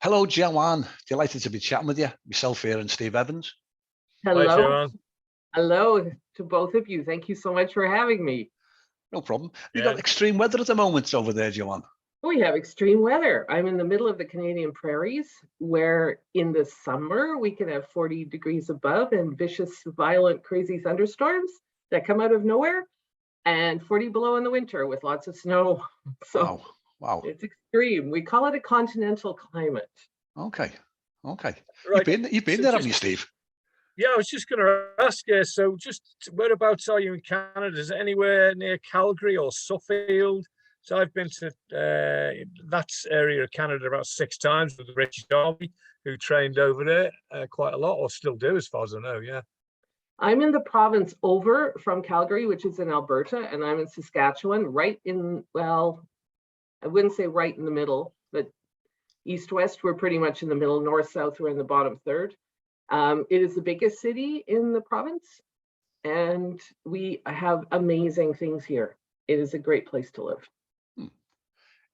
Hello, Joanne. Delighted to be chatting with you. Myself here and Steve Evans. Hi, Hello. Joanne. Hello to both of you. Thank you so much for having me. No problem. You Yeah. got extreme weather at the moment over there, Joanne. We have extreme weather. I'm in the middle of the Canadian prairies, where in the summer we can have 40 degrees above and vicious, violent, crazy thunderstorms that come out of nowhere, and 40 below in the winter with lots of snow. So Wow. it's extreme. We call it a continental climate. Okay. Right. You've been So there, haven't you, Steve? Yeah, I was just going to ask you. So, just whereabouts are you in Canada? Is it anywhere near Calgary or Suffield? So, I've been to that area of Canada about 6 times with the British Army, who trained over there quite a lot, or still do, as far as I know. Yeah. I'm in the province over from Calgary, which is in Alberta, and I'm in Saskatchewan, right in, well, I wouldn't say right in the middle, but east-west, we're pretty much in the middle. North-south, we're in the bottom third. It is the biggest city in the province, and we have amazing things here. It is a great place to live.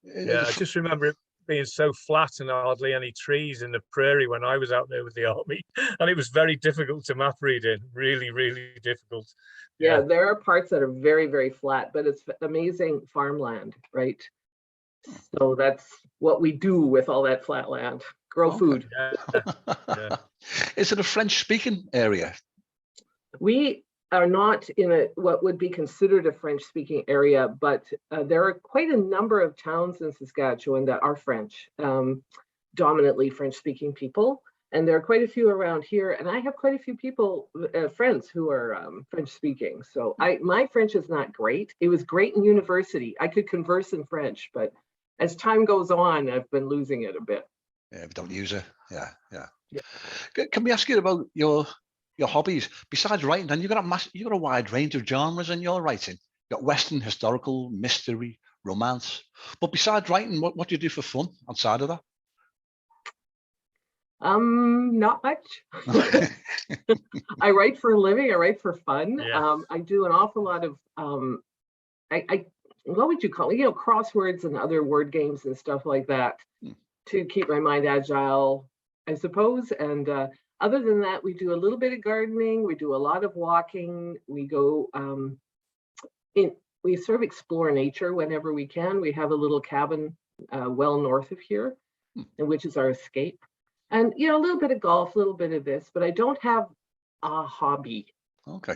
Yeah, I just remember it being so flat and hardly any trees in the prairie when I was out there with the army, and it was very difficult to map read in. Really, really difficult. Yeah, there are parts that are very, very flat, but it's amazing farmland, right? So that's what we do with all that flat land: grow food. Yeah. Is it a French-speaking area? We are not in what would be considered a French-speaking area, but there are quite a number of towns in Saskatchewan that are French, dominantly French-speaking people, and there are quite a few around here. And I have quite a few people, friends, who are French-speaking. So my French is not great. It was great in university. I could converse in French, but as time goes on, I've been losing it a bit. Yeah, we don't use it. Yeah. Can we ask you about your hobbies besides writing? And you've got a wide range of genres in your writing. You've got Western, historical, mystery, romance. But besides writing, what do you do for fun outside of that? Not much. I write for a living. I write for fun. Yeah. I do an awful lot of what would you call it? Crosswords and other word games and stuff like that to keep my mind agile, I suppose. And other than that, we do a little bit of gardening. We do a lot of walking. We go we sort of explore nature whenever we can. We have a little cabin well north of here, which is our escape. And a little bit of golf, a little bit of this, but I don't have a hobby. Okay.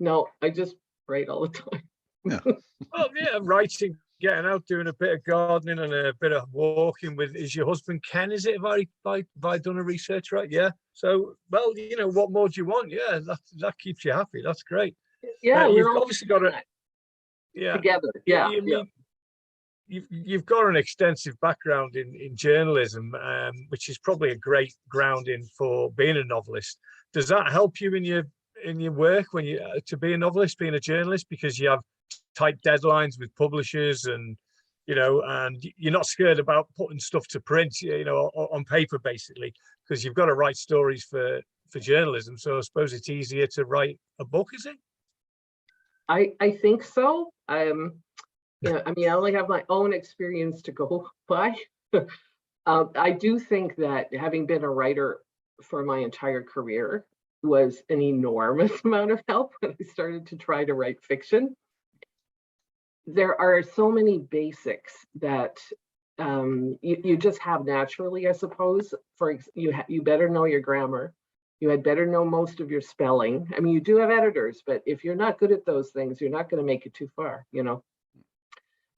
No, I just write all the time. Yeah. Well, yeah, writing, getting out, doing a bit of gardening and a bit of walking with, is your husband Ken, is it, if I done a research right? Yeah. So, well, what more do you want? Yeah, that keeps you happy. That's great. Yeah, you've obviously got together. Yeah. You've got an extensive background in journalism, which is probably a great grounding for being a novelist. Does that help you in your work when you to be a novelist, being a journalist, because you have tight deadlines with publishers and and you're not scared about putting stuff to print, on paper, basically, because you've got to write stories for journalism. So I suppose it's easier to write a book, is it? I think so. I only have my own experience to go by. I do think that having been a writer for my entire career was an enormous amount of help when I started to try to write fiction. There are so many basics that you just have naturally, I suppose. You better know your grammar. You had better know most of your spelling. I mean, you do have editors, but if you're not good at those things, you're not going to make it too far,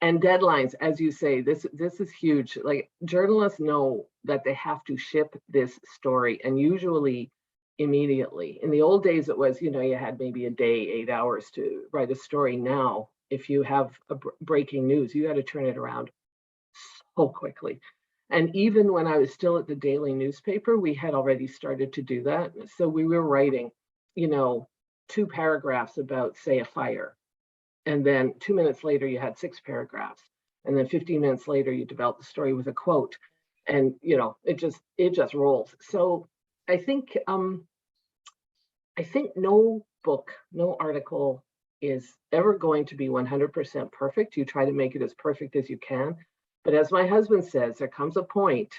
And deadlines, as you say, this is huge. Like, journalists know that they have to ship this story, and usually immediately. In the old days, it was, you had maybe a day, 8 hours to write a story. Now, if you have breaking news, you got to turn it around so quickly. And even when I was still at the daily newspaper, we had already started to do that. So we were writing, 2 paragraphs about, say, a fire. And then 2 minutes later, you had 6 paragraphs. And then 15 minutes later, you developed the story with a quote. And, it just rolls. So I think no book, no article is ever going to be 100% perfect. You try to make it as perfect as you can. But as my husband says, there comes a point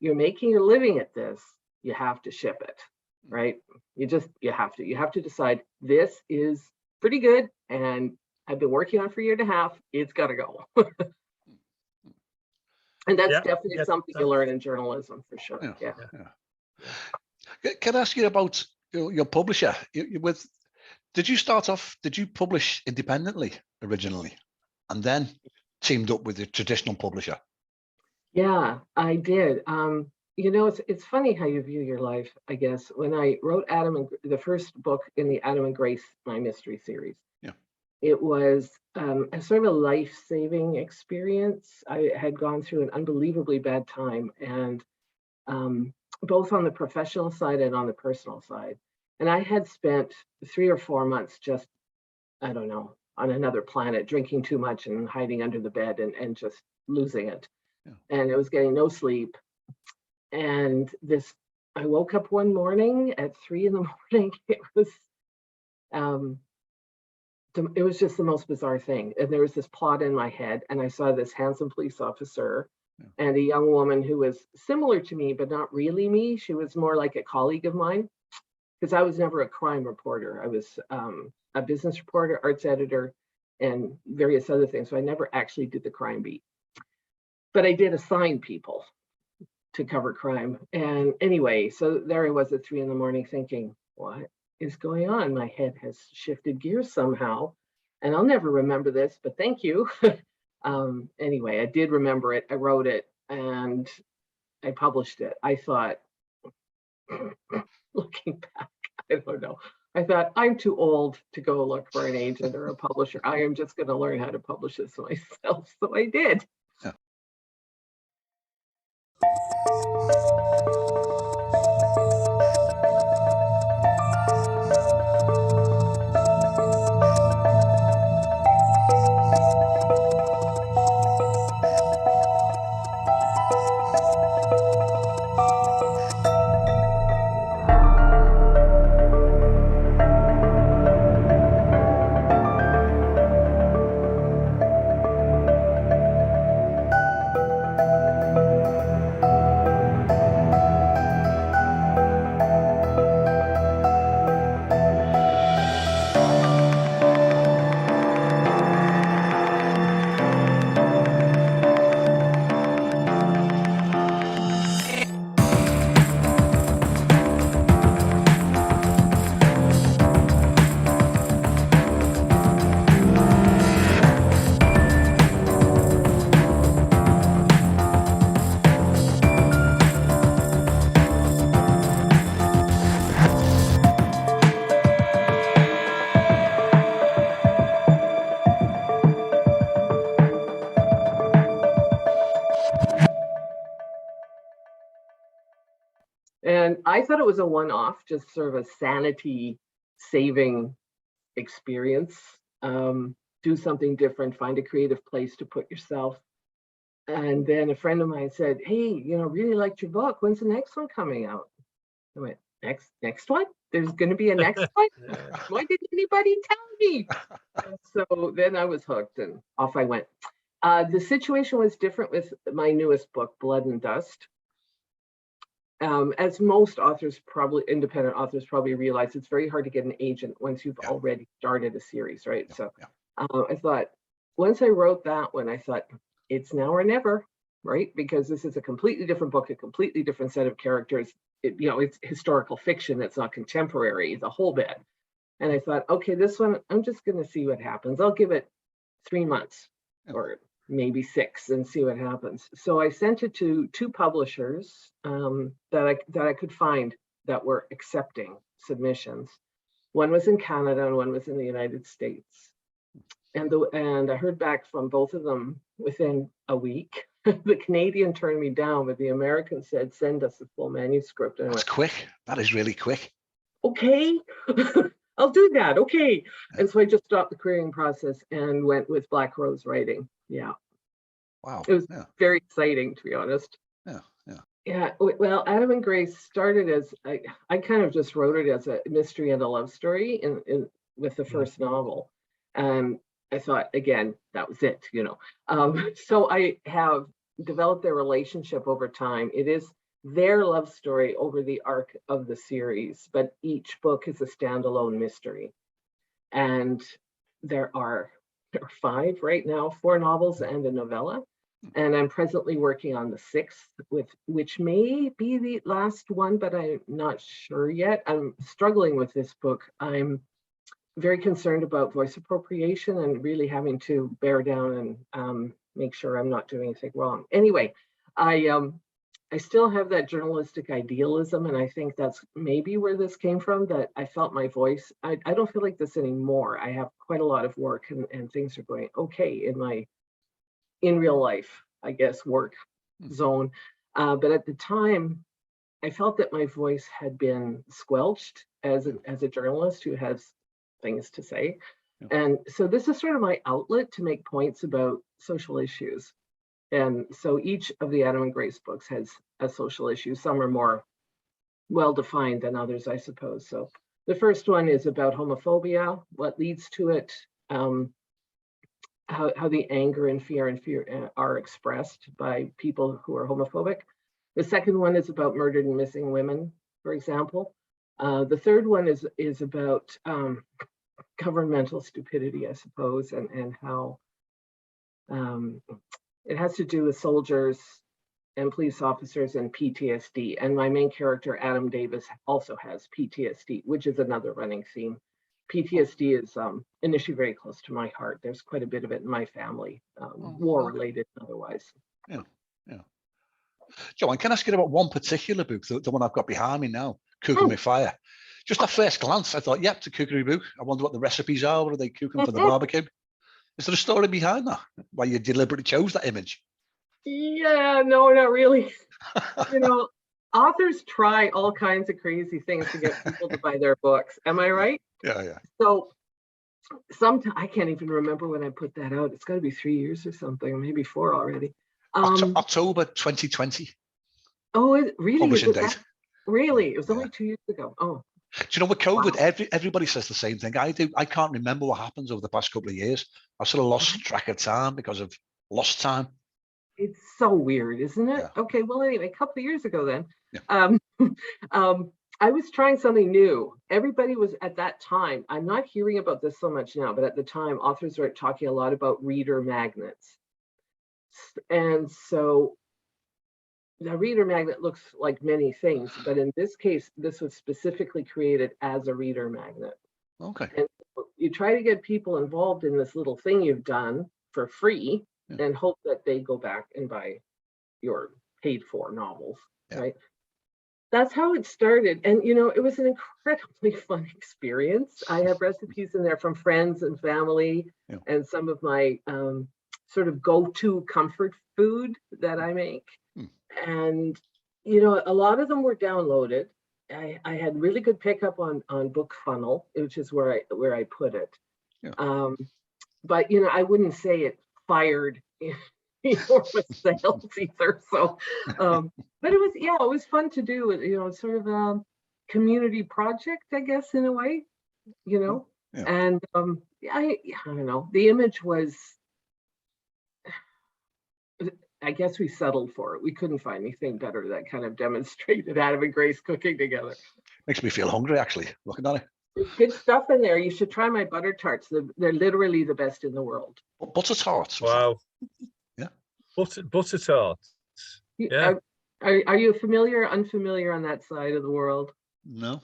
you're making your living at this, you have to ship it, right? You have to decide this is pretty good and I've been working on it for a year and a half, it's got to go. And that's definitely something you learn in journalism for sure. Yeah. Can I ask you about your publisher? Did you publish independently originally and then teamed up with a traditional publisher? Yeah, I did. It's funny how you view your life, I guess. When I wrote the first book in the Adam and Grace, my mystery series, it was a sort of a life-saving experience. I had gone through an unbelievably bad time, and both on the professional side and on the personal side. And I had spent 3 or 4 months just, I don't know, on another planet, drinking too much and hiding under the bed and just losing it. And I was getting no sleep. And I woke up one morning at 3 in the morning. It was just the most bizarre thing. And there was this plot in my head, and I saw this handsome police officer and a young woman who was similar to me, but not really me. She was more like a colleague of mine, because I was never a crime reporter. I was a business reporter, arts editor, and various other things. So I never actually did the crime beat. But I did assign people to cover crime. And anyway, so there I was at 3 in the morning thinking, what is going on? My head has shifted gears somehow. And I'll never remember this, but thank you. Anyway, I did remember it. I wrote it and I published it. I thought, looking back, I don't know. I thought, I'm too old to go look for an agent or a publisher. I am just going to learn how to publish this myself. So I did. And I thought it was a one-off, just sort of a sanity-saving experience. Do something different, find a creative place to put yourself. And then a friend of mine said, hey, really liked your book. When's the next one coming out? I went, next one? There's going to be a next one? Why didn't anybody tell me? And so then I was hooked and off I went. The situation was different with my newest book, Blood and Dust. As most authors, independent authors probably realize, it's very hard to get an agent once you've already started a series, right? I thought, once I wrote that one, I thought, it's now or never, right? Because this is a completely different book, a completely different set of characters. It's historical fiction, it's not contemporary, the whole bit. And I thought, okay, this one, I'm just going to see what happens. I'll give it 3 months or maybe 6 and see what happens. So I sent it to 2 publishers that I could find that were accepting submissions. One was in Canada and one was in the United States. And I heard back from both of them within a week. The Canadian turned me down, but the American said, send us a full manuscript. And That's quick. That is really quick. Okay, I'll do that. Okay. And so I just stopped the querying process and went with Black Rose Writing. Yeah. Wow. It was very exciting, to be honest. Yeah. Well, Adam and Grace started as, I kind of just wrote it as a mystery and a love story with the first novel. I thought, again, that was it, So I have developed their relationship over time. It is their love story over the arc of the series, but each book is a standalone mystery. And there are 5 right now, 4 novels and a novella. And I'm presently working on the 6th, which may be the last one, but I'm not sure yet. I'm struggling with this book. I'm very concerned about voice appropriation and really having to bear down and make sure I'm not doing anything wrong. Anyway, I still have that journalistic idealism, and I think that's maybe where this came from, that I felt my voice. I don't feel like this anymore. I have quite a lot of work and things are going okay in real life, I guess, work zone. But at the time, I felt that my voice had been squelched as a journalist who has things to say. Yeah. And so this is sort of my outlet to make points about social issues. And so each of the Adam and Grace books has a social issue. Some are more well-defined than others, I suppose. So the first one is about homophobia, what leads to it, how the anger and fear are expressed by people who are homophobic. The second one is about murdered and missing women, for example. The third one is about governmental stupidity, I suppose, and how it has to do with soldiers and police officers and PTSD. And my main character, Adam Davis, also has PTSD, which is another running theme. PTSD is an issue very close to my heart. There's quite a bit of it in my family, war-related and otherwise. Yeah, yeah. Joanne, can I ask you about one particular book, the one I've got behind me now, Cooking with Fire? Just at first glance, I thought, yep, it's a cookery book. I wonder what the recipes are. What are they cooking for the barbecue? Is there a story behind that? Why you deliberately chose that image? Yeah, no, not really. You know, authors try all kinds of crazy things to get people to buy their books. Am I right? Yeah, yeah. So sometimes I can't even remember when I put that out. It's got to be 3 years or something, maybe 4 already. October 2020. Oh, it really? Publishing date. Really? It was only 2 years ago. Oh. Do you know, with COVID, Wow. everybody says the same thing. I do. I can't remember what happens over the past couple of years. I've sort of lost track of time because of lost time. It's so weird, isn't it? Yeah. Okay, well, anyway, a couple of years ago then, Yeah. I was trying something new. Everybody was at that time, I'm not hearing about this so much now, but at the time, authors were talking a lot about reader magnets. And so the reader magnet looks like many things, but in this case, this was specifically created as a reader magnet. Okay. And you try to get people involved in this little thing you've done for free, and hope that they go back and buy your paid for novels, right? That's how it started. And, you know, it was an incredibly fun experience. I have recipes in there from friends and family, and some of my sort of go-to comfort food that I make. And, you know, a lot of them were downloaded. I had really good pickup on BookFunnel, which is where I put it. But, you know, I wouldn't say it fired enormous sales either. So, but it was fun to do. You know, sort of a community project, I guess, in a way. You know, and I don't know. The image was, I guess we settled for it. We couldn't find anything better that kind of demonstrated Adam and Grace cooking together. Makes me feel hungry, actually, looking at it. There's good stuff in there. You should try my butter tarts. They're literally the best in the world. Butter tarts. Wow. Yeah. Butter tarts. Yeah. Are you familiar or unfamiliar on that side of the world? No.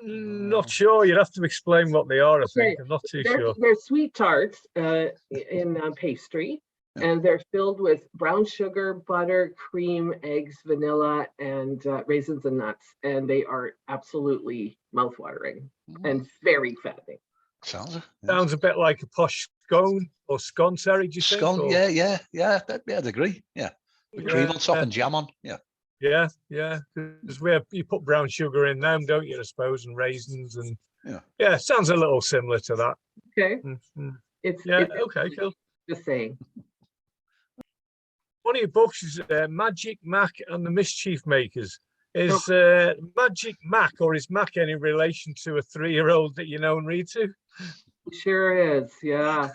Not sure. You'd have to explain what they are, I think. I'm not too sure. They're sweet tarts in pastry. And they're filled with brown sugar, butter, cream, eggs, vanilla, and raisins and nuts. And they are absolutely mouthwatering and very fattening. Sounds a bit like a posh scone or scone, Terry, do you think? Scone, yeah, I'd agree. Yeah. With cream on top and jam on. Yeah. Because you put brown sugar in them, don't you, I suppose, and raisins. And yeah, sounds a little similar to that. Okay. It's okay, cool. The same. One of your books is Magic Mac and the Mischief Makers. Is Magic Mac, or is Mac any relation to a 3-year-old that you know and read to? Sure is, yeah.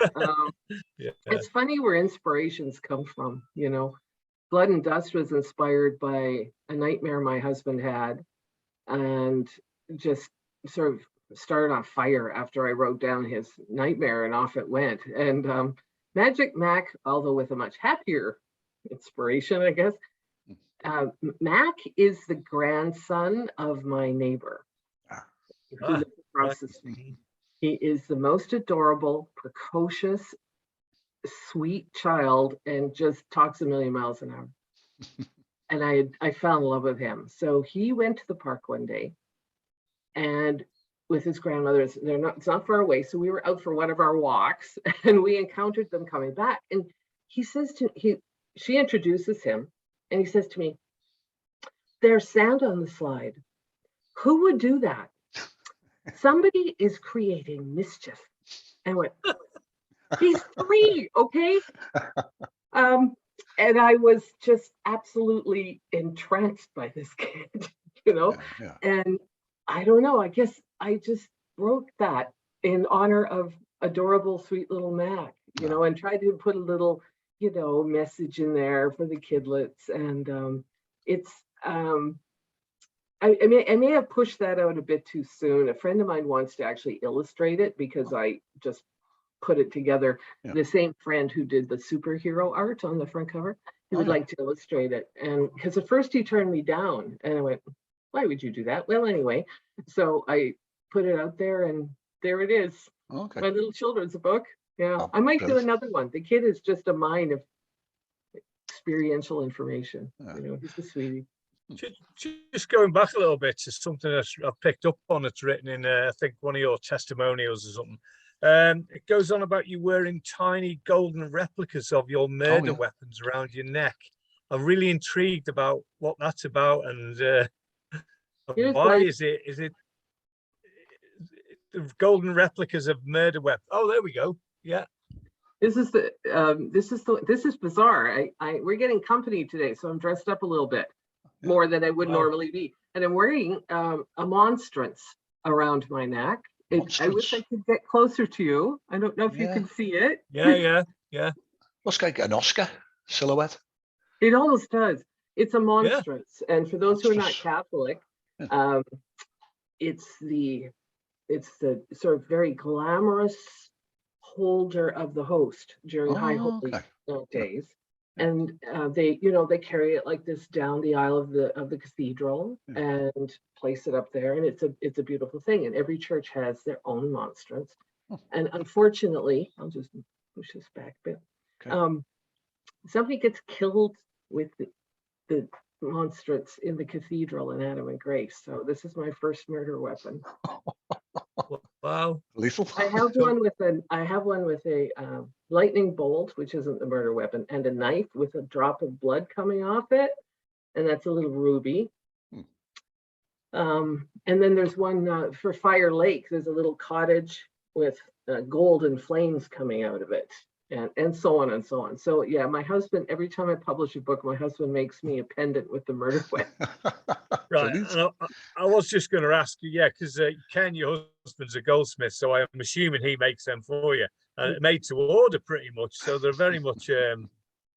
It's funny where inspirations come from, you know. Blood and Dust was inspired by a nightmare my husband had, and just sort of started on fire after I wrote down his nightmare, and off it went. And Magic Mac, although with a much happier inspiration, I guess, Mac is the grandson of my neighbor who lives across the street. He is the most adorable, precocious, sweet child, and just talks a million miles an hour. And I fell in love with him. So he went to the park one day, and with his grandmother, it's not far away. So we were out for one of our walks, and we encountered them coming back. And she introduces him, and he says to me, "There's sand on the slide. Who would do that? Somebody is creating mischief." And I went, "He's 3, okay?" And I was just absolutely entranced by this kid, you know? Yeah. And I don't know, I guess I just wrote that in honor of adorable, sweet little Mac, you know, and tried to put a little, you know, message in there for the kidlets. And I may have pushed that out a bit too soon. A friend of mine wants to actually illustrate it because I just put it together. Yeah. The same friend who did the superhero art on the front cover, he would like to illustrate it. And because at first he turned me down, and I went, "Why would you do that?" Well, anyway, so I put it out there, and there it is. Okay. My little children's book. Yeah, Oh, I might do brilliant. another one. The kid is just a mine of experiential information. You know, he's a sweetie. Just going back a little bit to something that I've picked up on, it's written in, I think, one of your testimonials or something. It goes on about you wearing tiny golden replicas of your murder weapons around your neck. I'm really intrigued about what that's about, and why is it golden replicas of murder weapons? Oh, there we go. Yeah. This is bizarre. We're getting company today, so I'm dressed up a little bit more than I would normally be, and I'm wearing a monstrance around my neck. I wish I could get closer to you. I don't know if you can see it. Yeah. Looks like an Oscar silhouette. It almost does. It's a monstrance, and for those who are not Catholic, it's the sort of very glamorous holder of the host during High Holy days. And they carry it like this down the aisle of the cathedral and place it up there, and it's a beautiful thing. And every church has their own monstrance. And unfortunately, I'll just push this back a bit. Somebody gets killed with the monstrance in the cathedral in Adam and Grace. So this is my first murder weapon. Wow, lethal. I have one with a lightning bolt, which isn't the murder weapon, and a knife with a drop of blood coming off it, and that's a little ruby. And then there's one for Fire Lake. There's a little cottage with golden flames coming out of it, and so on and so on. So yeah, my husband, every time I publish a book, my husband makes me a pendant with the murder weapon. Right. And I was just going to ask you, because Ken, your husband's a goldsmith, so I'm assuming he makes them for you, made to order pretty much. So they're very much, they're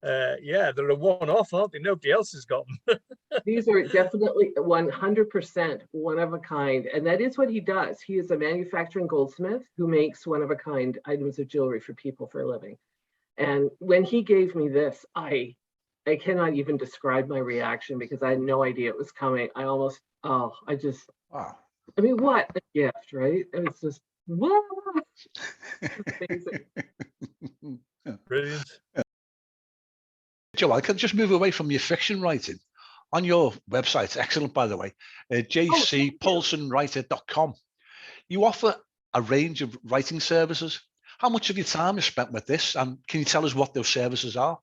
a one-off, aren't they? Nobody else has got them. These are definitely 100% one of a kind, and that is what he does. He is a manufacturing goldsmith who makes one of a kind items of jewelry for people for a living. And when he gave me this, I cannot even describe my reaction because I had no idea it was coming. Wow. I mean, what a gift, right? And it's just, what? Brilliant. Joanne, can I just move away from your fiction writing? On your website, excellent, by the way, jcpaulsonwriter.com, you offer a range of writing services. How much of your time is spent with this? And can you tell us what those services are?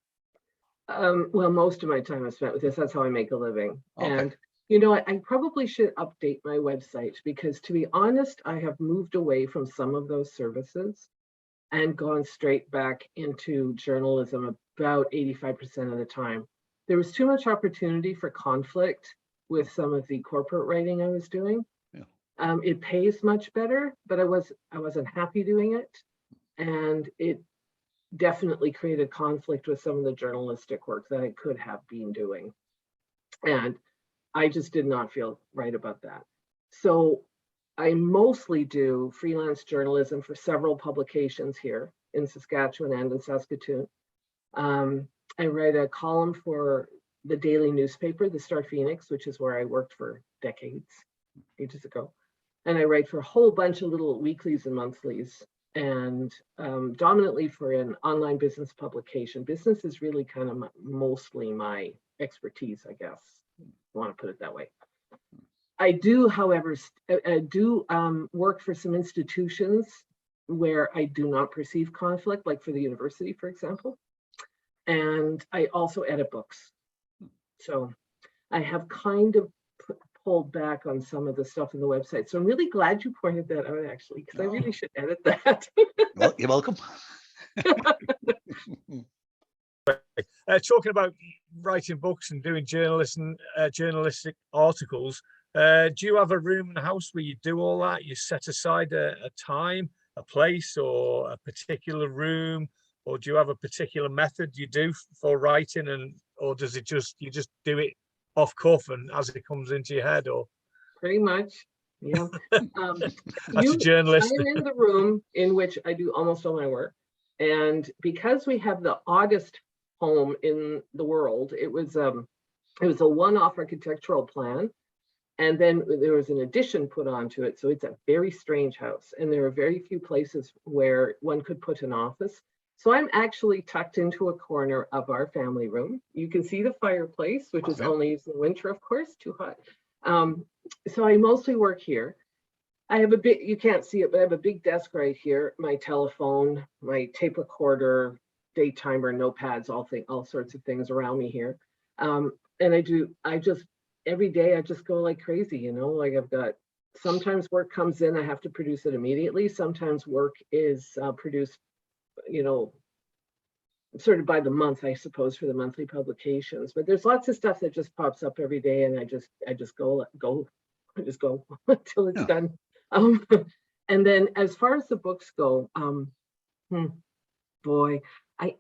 Well, most of my time is spent with this. That's how I make a living. Okay. And, I probably should update my website because, to be honest, I have moved away from some of those services and gone straight back into journalism about 85% of the time. There was too much opportunity for conflict with some of the corporate writing I was doing. Yeah. It pays much better, but I wasn't happy doing it. And definitely created conflict with some of the journalistic work that I could have been doing. And I just did not feel right about that. So I mostly do freelance journalism for several publications here in Saskatchewan and in Saskatoon. I write a column for the daily newspaper, the Star Phoenix, which is where I worked for decades, ages ago. And I write for a whole bunch of little weeklies and monthlies, and dominantly for an online business publication. Business is really kind of mostly my expertise, I guess. I want to put it that way. I do, however, work for some institutions where I do not perceive conflict, like for the university, for example. And I also edit books. So I have kind of pulled back on some of the stuff on the website. So I'm really glad you pointed that out, actually, because I really should edit that. Well, you're welcome. Talking about writing books and doing journalistic articles, do you have a room in the house where you do all that? You set aside a time, a place, or a particular room, or do you have a particular method you do for writing, and or does it just you just do it off cuff and as it comes into your head? Or pretty much, yeah. That's a journalist. I'm in the room in which I do almost all my work, and because we have the oddest home in the world, it was a one-off architectural plan, and then there was an addition put onto it, so it's a very strange house, and there are very few places where one could put an office. So I'm actually tucked into a corner of our family room. You can see the fireplace, which is only used in the winter, of course, too hot. So I mostly work here. I have you can't see it, but I have a big desk right here, my telephone, my tape recorder, day timer, notepads, all sorts of things around me here. And every day I just go like crazy, you know, like I've got, sometimes work comes in, I have to produce it immediately. Sometimes work is produced, you know, sort of by the month, I suppose, for the monthly publications. But there's lots of stuff that just pops up every day, and I just go until it's done. And then as far as the books go, boy, I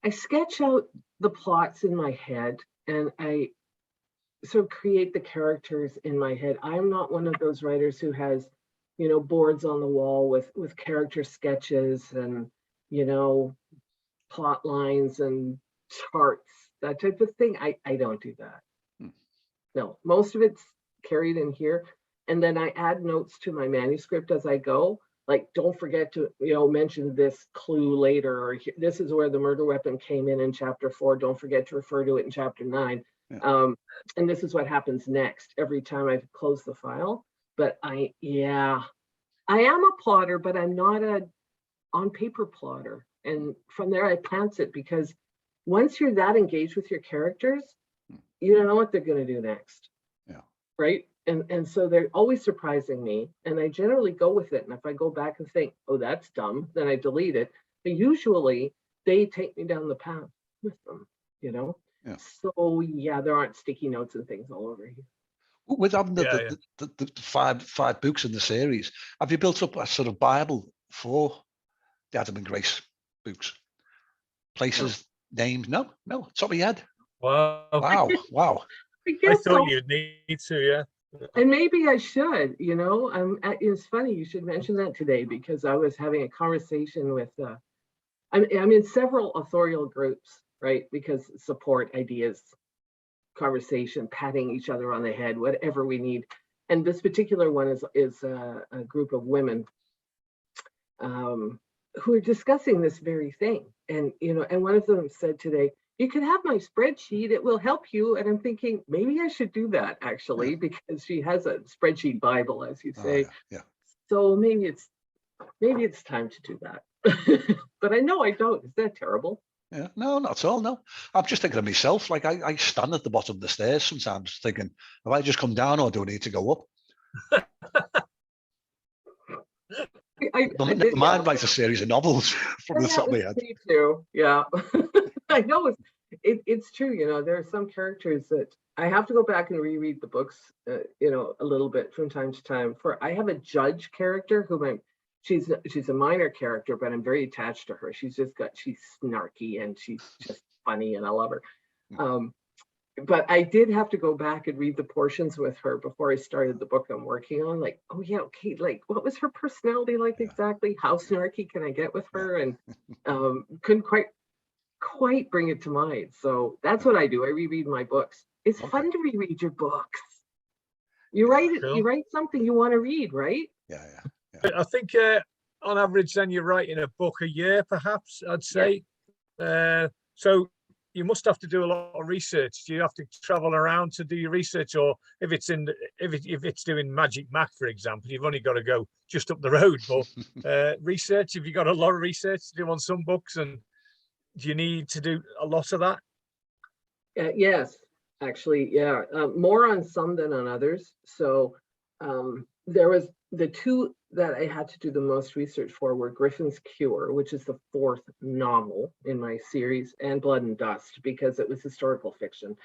sketch out the plots in my head, and I sort of create the characters in my head. I'm not one of those writers who has, you know, boards on the wall with character sketches and, you know, plot lines and charts, that type of thing. I don't do that. No, most of it's carried in here. And then I add notes to my manuscript as I go. Like, don't forget to, you know, mention this clue later, or this is where the murder weapon came in chapter 4. Don't forget to refer to it in chapter 9. Yeah. And this is what happens next every time I close the file. But I am a plotter, but I'm not a on paper plotter. And from there I pants it, because once you're that engaged with your characters, you don't know what they're going to do next. Yeah. Right. And so they're always surprising me, and I generally go with it. And if I go back and think, oh, that's dumb, then I delete it. But usually they take me down the path with them, you know? Yeah. So yeah, there aren't sticky notes and things all over here. With having the five books in the series, have you built up a sort of Bible for the Adam and Grace books? Places, names? No, top of your head. Wow. I thought you'd need to, yeah. And maybe I should, you know. It's funny you should mention that today, because I was having a conversation with, I'm in several authorial groups, right? Because support, ideas, conversation, patting each other on the head, whatever we need. And this particular one is a group of women who are discussing this very thing. And, you know, and one of them said today, you can have my spreadsheet, it will help you. And I'm thinking, maybe I should do that, actually, because she has a spreadsheet Bible, as you say. Yeah. So maybe it's time to do that. But I know I don't. Is that terrible? Yeah, no, not at all. No, I'm just thinking of myself. Like I stand at the bottom of the stairs sometimes thinking, have I just come down, or do I need to go up? The mind writes a series of novels from the top of my head. Me too. Yeah. I know it's true. You know, there are some characters that I have to go back and reread the books, you know, a little bit from time to time. I have a judge character whom she's a minor character, but I'm very attached to her. She's snarky and she's just funny, and I love her. But I did have to go back and read the portions with her before I started the book I'm working on. Like, oh yeah, okay, like what was her personality like exactly? How snarky can I get with her? And couldn't quite bring it to mind. So that's what I do. I reread my books. It's fun to reread your books. You write it. You write something you want to read, right? Yeah. I think on average, then you're writing a book a year, perhaps. I'd say. So you must have to do a lot of research. Do you have to travel around to do your research, or if it's doing Magic Mac, for example, you've only got to go just up the road? But research, have you got a lot of research to do on some books, and do you need to do a lot of that? Yes, actually, yeah. More on some than on others. So there was the two that I had to do the most research for were Griffin's Cure, which is the 4th novel in my series, and Blood and Dust, because it was historical fiction.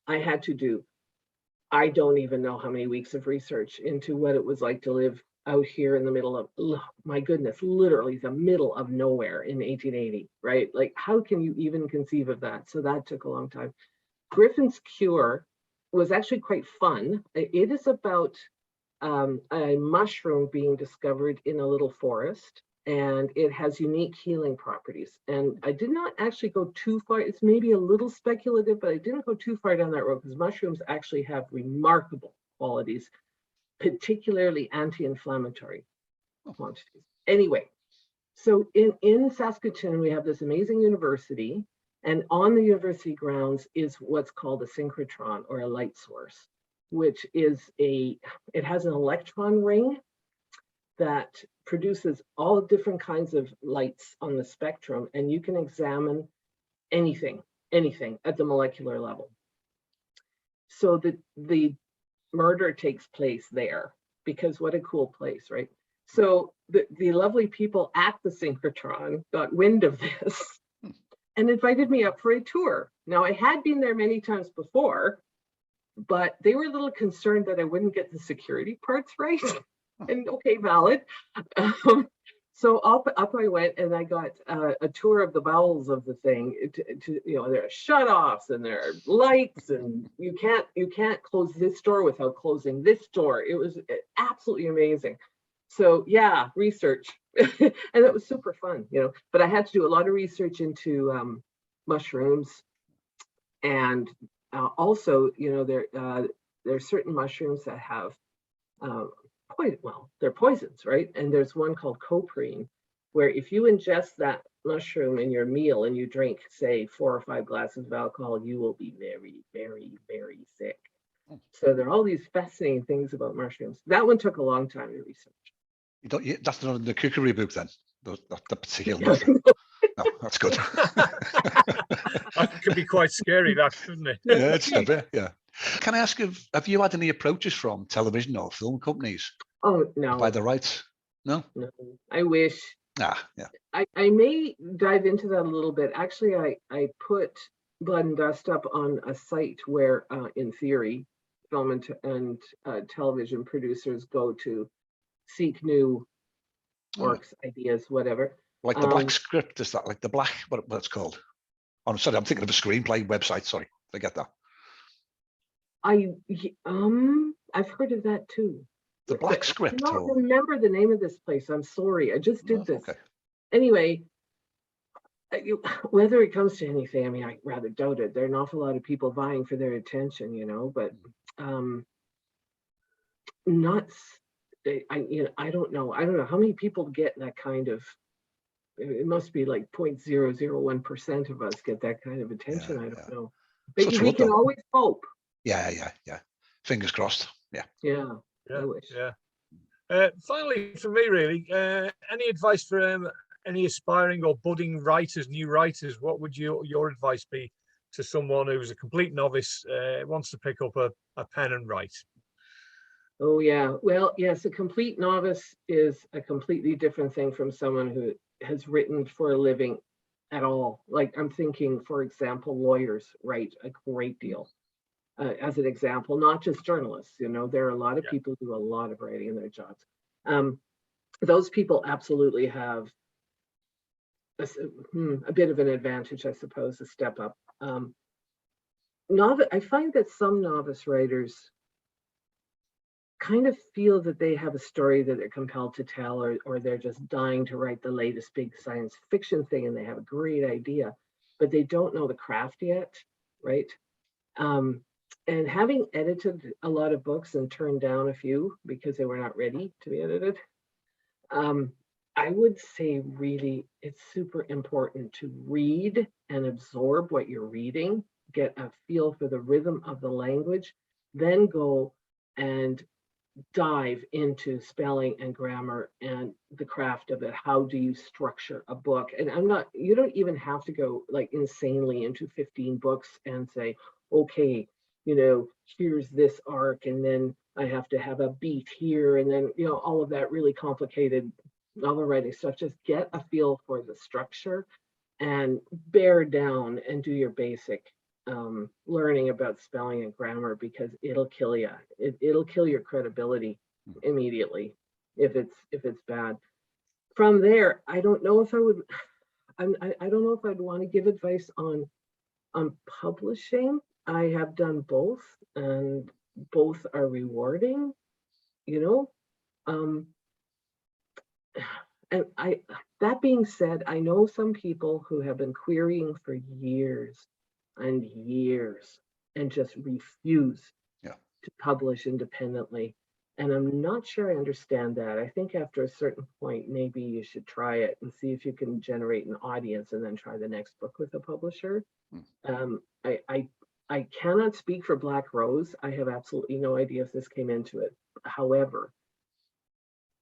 I had to do, I don't even know how many weeks of research into what it was like to live out here in the middle of, my goodness, literally the middle of nowhere in 1880, right? Like, how can you even conceive of that? So that took a long time. Griffin's Cure was actually quite fun. It is about a mushroom being discovered in a little forest, and it has unique healing properties. And I did not actually go too far. It's maybe a little speculative, but I didn't go too far down that road, because mushrooms actually have remarkable qualities, particularly anti-inflammatory quantities. Anyway, so in Saskatoon, we have this amazing university, and on the university grounds is what's called a synchrotron, or a light source, which is it has an electron ring that produces all different kinds of lights on the spectrum, and you can examine anything at the molecular level. So the murder takes place there, because what a cool place, right? So the lovely people at the synchrotron got wind of this and invited me up for a tour. Now, I had been there many times before, but they were a little concerned that I wouldn't get the security parts right. And okay, valid. So up I went, and I got a tour of the bowels of the thing. There are shut-offs and there are lights, and you can't close this door without closing this door. It was absolutely amazing. So yeah, research, and it was super fun, But I had to do a lot of research into mushrooms, and also, there are certain mushrooms that have they're poisons, right? And there's one called coprine, where if you ingest that mushroom in your meal and you drink, say, 4 or 5 glasses of alcohol, you will be very, very, very sick. So there are all these fascinating things about mushrooms. That one took a long time to research. That's not in the cookery book then, the particular mushroom. No, that's good. That could be quite scary, that, couldn't it? Yeah, it's a bit, yeah. Can I ask, have you had any approaches from television or film companies? Oh, no. By the rights? No? No, I wish. Yeah. I may dive into that a little bit. Actually, I put Blood and Dust up on a site where, in theory, film and television producers go to seek new works, ideas, whatever. Like the black script, is that like the black, what it's called? Oh, sorry, I'm thinking of a screenplay website. Sorry, forget that. I've heard of that too. The black script. I don't remember the name of this place. I'm sorry. I just did this. Okay. Anyway, whether it comes to anything, I mean, I rather doubt it. There are an awful lot of people vying for their attention, but I don't know. I don't know how many people get that kind of. It must be like 0.001% of us get that kind of attention. I don't know. But we can always hope. Yeah. Fingers crossed. Yeah. I wish. Finally, for me, really, any advice for any aspiring or budding writers, new writers? What would your advice be to someone who's a complete novice, wants to pick up a pen and write? Oh, yeah. Well, yes, a complete novice is a completely different thing from someone who has written for a living at all. Like, I'm thinking, for example, lawyers write a great deal. As an example, not just journalists, there are a lot of people who do a lot of writing in their jobs. those people absolutely have a bit of an advantage, I suppose, a step up. I find that some novice writers kind of feel that they have a story that they're compelled to tell, or they're just dying to write the latest big science fiction thing, and they have a great idea, but they don't know the craft yet, right? And having edited a lot of books and turned down a few because they were not ready to be edited, I would say really it's super important to read and absorb what you're reading, get a feel for the rhythm of the language, then go and dive into spelling and grammar and the craft of it. How do you structure a book? And you don't even have to go like insanely into 15 books and say, okay, here's this arc, and then I have to have a beat here, and then, all of that really complicated novel writing stuff. Just get a feel for the structure and bear down and do your basic learning about spelling and grammar, because it'll kill you. It'll kill your credibility immediately if it's bad. From there, I don't know if I would. I don't know if I'd want to give advice on publishing. I have done both, and both are rewarding. And that being said, I know some people who have been querying for years and years and just refuse to publish independently. And I'm not sure I understand that. I think after a certain point, maybe you should try it and see if you can generate an audience, and then try the next book with a publisher. I cannot speak for Black Rose. I have absolutely no idea if this came into it. However,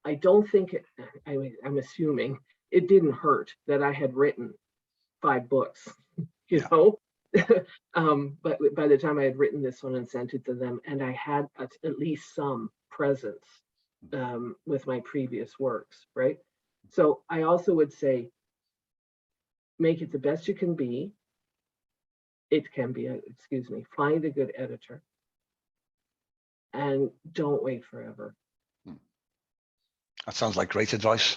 I don't think I'm assuming it didn't hurt that I had written 5 books, but by the time I had written this one and sent it to them, and I had at least some presence with my previous works, right? So I also would say, make it the best you can be. It can be, find a good editor, and don't wait forever. That sounds like great advice.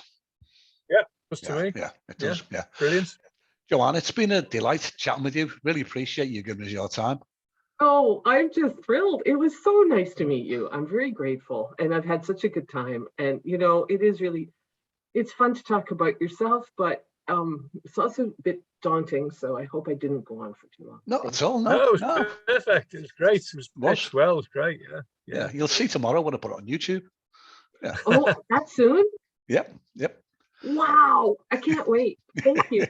Yeah, just to me. Yeah, it does. Yeah. Brilliant. Joanne, it's been a delight chatting with you. Really appreciate you giving us your time. Oh, I'm just thrilled. It was so nice to meet you. I'm very grateful, and I've had such a good time. And it's fun to talk about yourself, but it's also a bit daunting. So I hope I didn't go on for too long. Not at all. No, it was perfect. It was great. It was pitched well. It was great. Yeah. You'll see tomorrow when I put it on YouTube. Yeah. Oh, that soon? Yep. Wow. I can't wait. Thank you.